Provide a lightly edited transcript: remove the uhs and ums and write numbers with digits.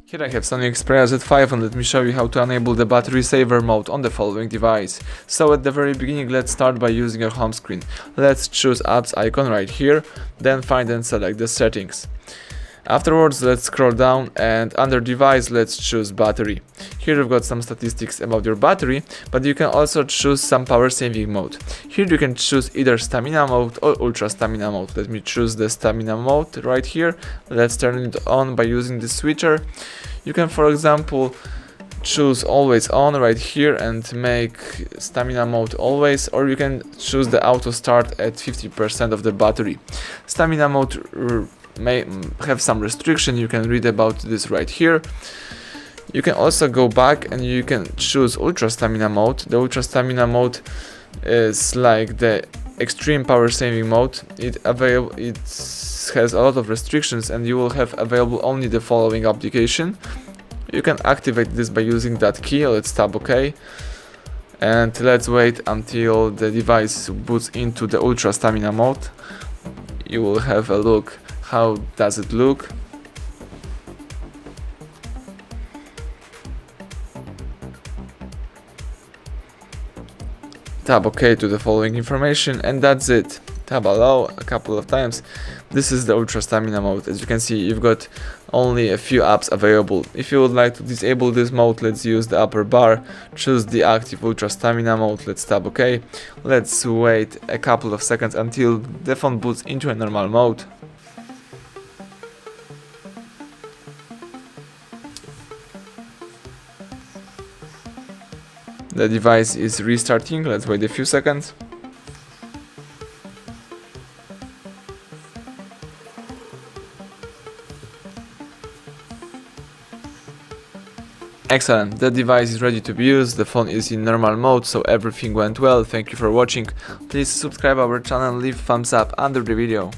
Here I have SONY Xperia Z5 and let me show you how to enable the battery saver mode on the following device. So at the very beginning, let's start by using your home screen. Let's choose apps icon right here, then find and select the settings. Afterwards, let's scroll down and under device, let's choose battery. Here we've got some statistics about your battery, but you can also choose some power saving mode. Here you can choose either stamina mode or ultra stamina mode. Let me choose the stamina mode right here. Let's turn it on by using the switcher. You can, for example, choose always on right here and make stamina mode always, or you can choose the auto start at 50% of the battery. Stamina mode may have some restriction, you can read about this right here. You can also go back and you can choose ultra stamina mode. The ultra stamina mode is like the extreme power saving mode. It has a lot of restrictions and you will have available only the following application. You can activate this by using that key. Let's tap OK and let's wait until the device boots into the ultra stamina mode. You will have a look how does it look. Tap OK to the following information and that's it. Tap allow a couple of times. This is the ultra stamina mode. As you can see, you've got only a few apps available. If you would like to disable this mode, let's use the upper bar, choose the active ultra stamina mode, let's tap OK. Let's wait a couple of seconds until the phone boots into a normal mode. The device is restarting, let's wait a few seconds. Excellent, the device is ready to be used, the phone is in normal mode, so everything went well. Thank you for watching. Please subscribe our channel and leave thumbs up under the video.